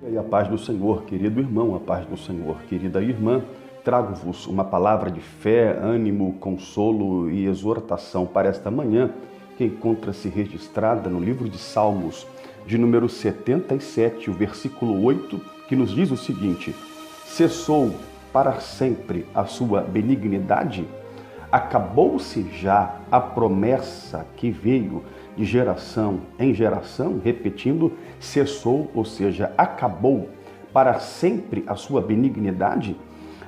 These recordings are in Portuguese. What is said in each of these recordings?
E a paz do Senhor, querido irmão, a paz do Senhor, querida irmã, trago-vos uma palavra de fé, ânimo, consolo e exortação para esta manhã, que encontra-se registrada no livro de Salmos, de número 77, o versículo 8, que nos diz o seguinte: cessou para sempre a sua benignidade? Acabou-se já a promessa que veio de geração em geração? Repetindo, cessou, ou seja, acabou para sempre a sua benignidade?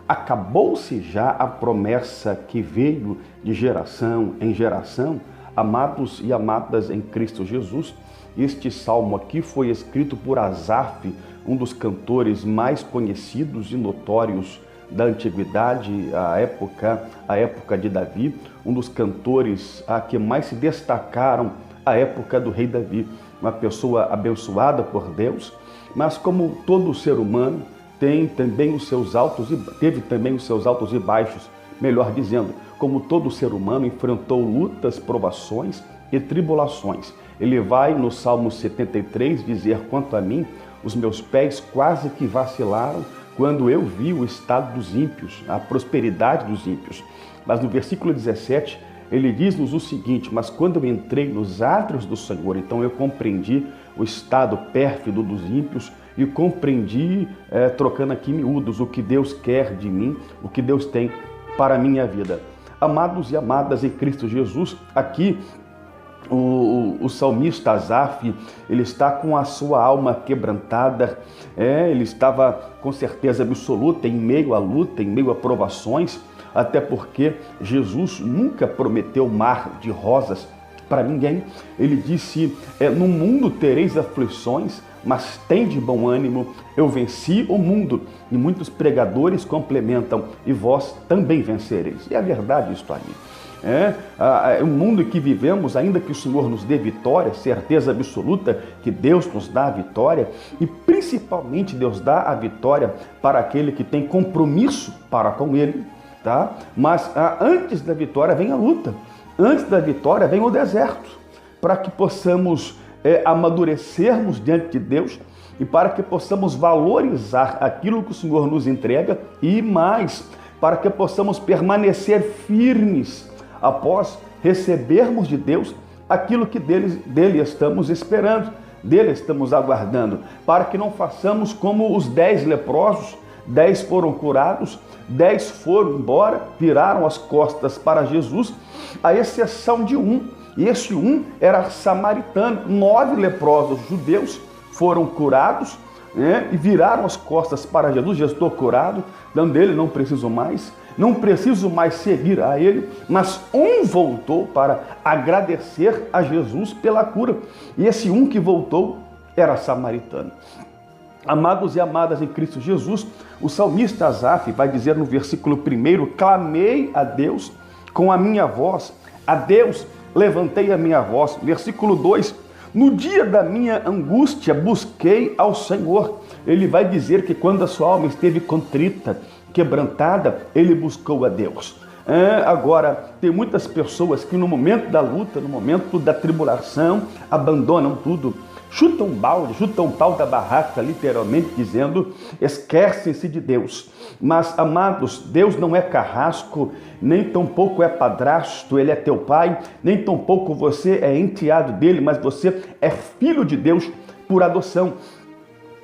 Acabou-se já a promessa que veio de geração em geração? Amados e amadas em Cristo Jesus, este salmo aqui foi escrito por Asaf, um dos cantores mais conhecidos e notórios da antiguidade, a época de Davi, um dos cantores que mais se destacaram a época do rei Davi, uma pessoa abençoada por Deus, mas como todo ser humano teve também os seus altos e baixos, melhor dizendo, como todo ser humano enfrentou lutas, provações e tribulações. Ele vai no Salmo 73 dizer: quanto a mim, os meus pés quase que vacilaram quando eu vi o estado dos ímpios, a prosperidade dos ímpios. Mas no versículo 17, ele diz-nos o seguinte: mas quando eu entrei nos átrios do Senhor, então eu compreendi o estado pérfido dos ímpios e compreendi, trocando aqui miúdos, o que Deus quer de mim, o que Deus tem para a minha vida. Amados e amadas em Cristo Jesus, aqui o salmista Asaf, ele está com a sua alma quebrantada, ele estava com certeza absoluta em meio à luta, em meio a provações, até porque Jesus nunca prometeu mar de rosas para ninguém. Ele disse: no mundo tereis aflições, mas tende bom ânimo, eu venci o mundo. E muitos pregadores complementam: e vós também vencereis. E é verdade isso aí. O mundo em que vivemos, ainda que o Senhor nos dê vitória, certeza absoluta que Deus nos dá a vitória, e principalmente Deus dá a vitória para aquele que tem compromisso para com Ele, tá? Mas antes da vitória vem a luta, antes da vitória vem o deserto, para que possamos amadurecermos diante de Deus e para que possamos valorizar aquilo que o Senhor nos entrega e mais, para que possamos permanecer firmes após recebermos de Deus aquilo que dele estamos esperando, dele estamos aguardando, para que não façamos como os 10 leprosos. 10 foram curados, 10 foram embora, viraram as costas para Jesus, à exceção de um, e esse um era samaritano. 9 leprosos judeus foram curados, e viraram as costas para Jesus. Já estou curado, dando dele, não preciso mais seguir a ele, mas um voltou para agradecer a Jesus pela cura, e esse um que voltou era samaritano. Amados e amadas em Cristo Jesus, o salmista Asaf vai dizer no versículo 1: clamei a Deus com a minha voz, a Deus levantei a minha voz. Versículo 2: no dia da minha angústia busquei ao Senhor. Ele vai dizer que quando a sua alma esteve contrita, quebrantada, ele buscou a Deus. Agora, tem muitas pessoas que no momento da luta, no momento da tribulação, abandonam tudo, chutam balde, chutam pau da barraca, literalmente dizendo, esquecem-se de Deus. Mas, amados, Deus não é carrasco, nem tampouco é padrasto, Ele é teu pai, nem tampouco você é enteado dele, mas você é filho de Deus por adoção.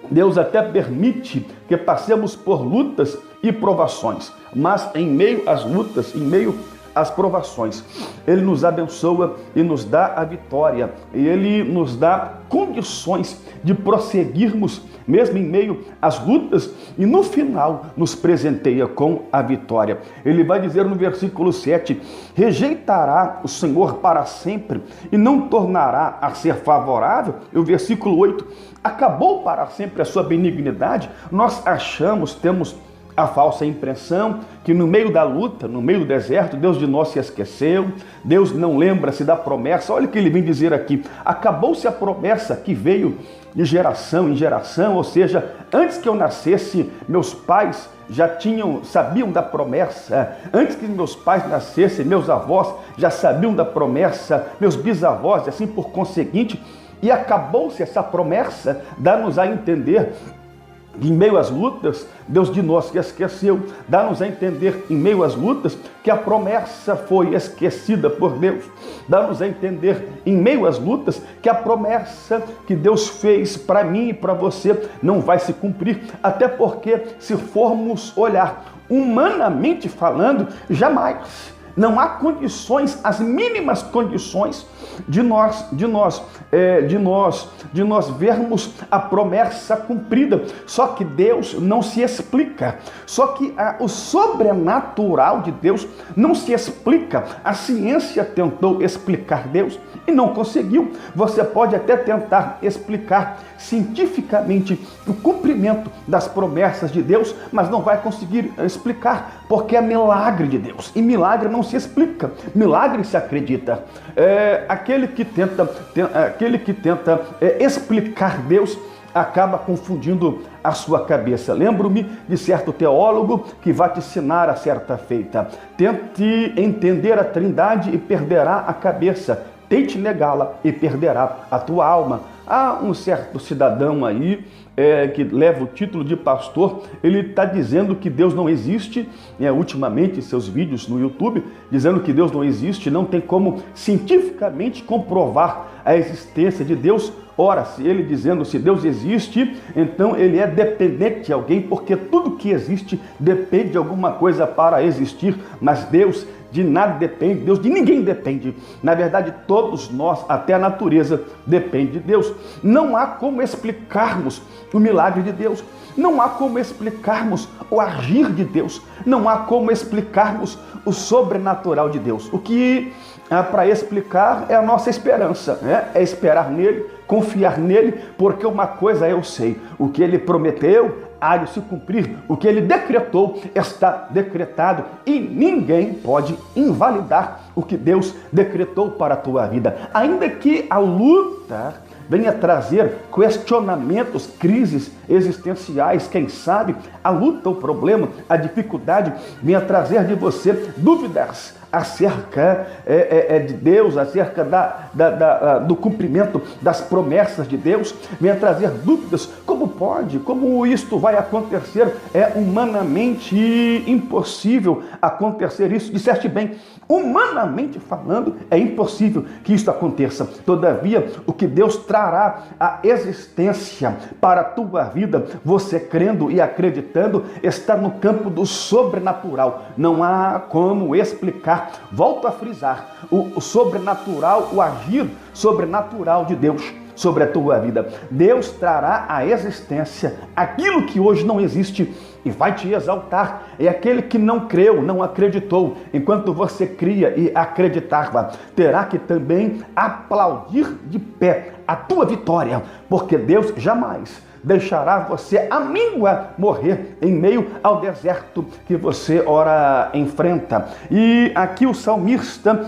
Deus até permite que passemos por lutas e provações, mas em meio às lutas, em meio às provações, Ele nos abençoa e nos dá a vitória, e Ele nos dá condições de prosseguirmos mesmo em meio às lutas, e no final nos presenteia com a vitória. Ele vai dizer no versículo 7, rejeitará o Senhor para sempre e não tornará a ser favorável. E o versículo 8, acabou para sempre a sua benignidade. Nós achamos, temos a falsa impressão que no meio da luta, no meio do deserto, Deus de nós se esqueceu, Deus não lembra-se da promessa. Olha o que ele vem dizer aqui: acabou-se a promessa que veio de geração em geração, ou seja, antes que eu nascesse, meus pais já sabiam da promessa. Antes que meus pais nascessem, meus avós já sabiam da promessa, meus bisavós, e assim por conseguinte. E acabou-se essa promessa, dá-nos a entender Em meio às lutas, Deus de nós se esqueceu. Dá-nos a entender, em meio às lutas, que a promessa foi esquecida por Deus. Dá-nos a entender, em meio às lutas, que a promessa que Deus fez para mim e para você não vai se cumprir. Até porque, se formos olhar humanamente falando, jamais. Não há condições, as mínimas condições de nós vermos a promessa cumprida. Só que Deus não se explica. Só que o sobrenatural de Deus não se explica. A ciência tentou explicar Deus e não conseguiu. Você pode até tentar explicar cientificamente o cumprimento das promessas de Deus, mas não vai conseguir explicar, porque é milagre de Deus. E milagre não se explica, milagre se acredita. Aquele que tenta explicar Deus acaba confundindo a sua cabeça. Lembro-me de certo teólogo que vaticinaram a certa feita: tente entender a Trindade e perderá a cabeça, tente negá-la e perderá a tua alma. Há um certo cidadão aí que leva o título de pastor, ele está dizendo que Deus não existe, ultimamente seus vídeos no YouTube, dizendo que Deus não existe, não tem como cientificamente comprovar a existência de Deus. Ora, se ele dizendo se Deus existe, então ele é dependente de alguém, porque tudo que existe depende de alguma coisa para existir, mas Deus de nada depende, Deus de ninguém depende. Na verdade, todos nós, até a natureza, depende de Deus. Não há como explicarmos o milagre de Deus. Não há como explicarmos o agir de Deus. Não há como explicarmos o sobrenatural de Deus. O que há para explicar é a nossa esperança, né? É esperar nele, confiar nele, porque uma coisa eu sei: o que ele prometeu há de se cumprir, o que ele decretou está decretado e ninguém pode invalidar o que Deus decretou para a tua vida. Ainda que a luta venha trazer questionamentos, crises existenciais, quem sabe a luta, o problema, a dificuldade venha trazer de você dúvidas acerca de Deus, acerca do cumprimento das promessas de Deus, venha trazer dúvidas: como pode, como isto vai acontecer? É humanamente impossível acontecer isso. Disseste bem, humanamente falando, é impossível que isso aconteça. Todavia, o que Deus trará à existência para a tua vida, você crendo e acreditando, está no campo do sobrenatural. Não há como explicar. Volto a frisar, o sobrenatural, o agir sobrenatural de Deus sobre a tua vida. Deus trará à existência aquilo que hoje não existe e vai te exaltar. É aquele que não creu, não acreditou, enquanto você cria e acreditava, terá que também aplaudir de pé a tua vitória, porque Deus jamais deixará você amíngua morrer em meio ao deserto que você ora enfrenta. E aqui o salmista,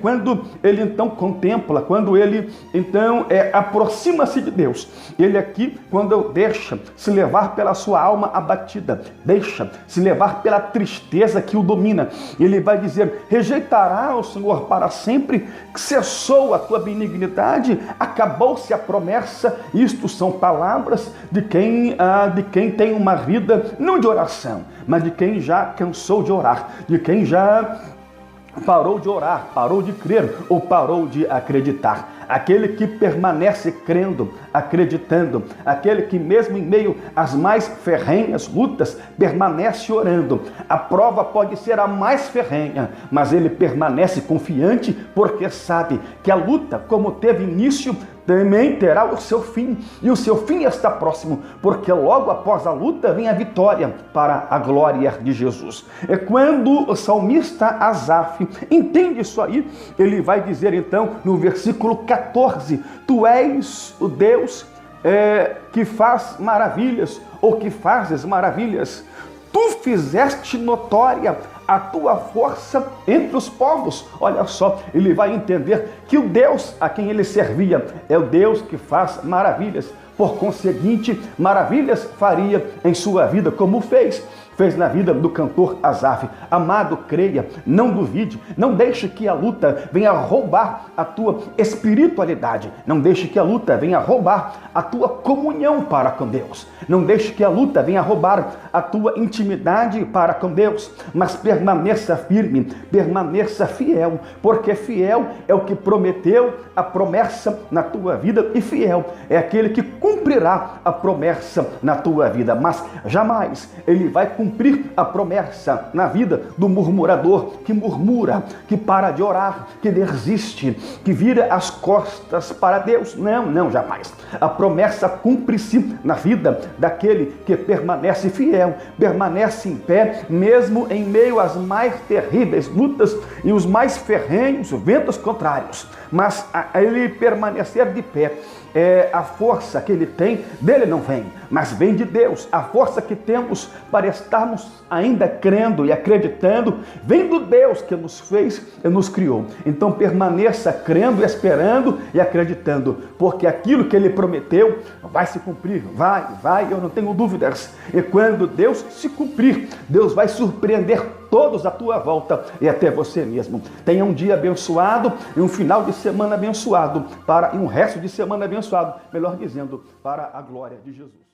quando ele então contempla, quando ele então aproxima-se de Deus, ele aqui, quando deixa se levar pela sua alma abatida, deixa se levar pela tristeza que o domina, ele vai dizer: rejeitará o Senhor para sempre? Cessou a tua benignidade? Acabou-se a promessa? Isto são palavras de quem tem uma vida não de oração, mas de quem já cansou de orar, de quem já parou de orar, parou de crer ou parou de acreditar. Aquele que permanece crendo, acreditando, aquele que mesmo em meio às mais ferrenhas lutas permanece orando. A prova pode ser a mais ferrenha, mas ele permanece confiante, porque sabe que a luta, como teve início, também terá o seu fim, e o seu fim está próximo, porque logo após a luta vem a vitória para a glória de Jesus. É quando o salmista Asaf entende isso aí, ele vai dizer então no versículo 14: tu és o Deus que faz maravilhas, ou que fazes maravilhas. Tu fizeste notória a tua força entre os povos. Olha só, ele vai entender que o Deus a quem ele servia é o Deus que faz maravilhas. Por conseguinte, maravilhas faria em sua vida, como fez na vida do cantor Asaf. Amado, creia, não duvide, não deixe que a luta venha roubar a tua espiritualidade, não deixe que a luta venha roubar a tua comunhão para com Deus, não deixe que a luta venha roubar a tua intimidade para com Deus, mas permaneça firme, permaneça fiel, porque fiel é o que prometeu a promessa na tua vida e fiel é aquele que cumprirá a promessa na tua vida, mas jamais ele vai cumprir a promessa na vida do murmurador, que murmura, que para de orar, que desiste, que vira as costas para Deus. Não, jamais. A promessa cumpre-se na vida daquele que permanece fiel, permanece em pé, mesmo em meio às mais terríveis lutas e os mais ferrenhos ventos contrários. Mas ele permanecer de pé, a força que ele tem, dele não vem, mas vem de Deus. A força que temos para estarmos ainda crendo e acreditando, vem do Deus que nos fez e nos criou. Então permaneça crendo, esperando e acreditando, porque aquilo que ele prometeu vai se cumprir, vai, eu não tenho dúvidas. E quando Deus se cumprir, Deus vai surpreender todos à tua volta e até você mesmo. Tenha um dia abençoado e um final de semana abençoado, e um resto de semana abençoado, melhor dizendo, para a glória de Jesus.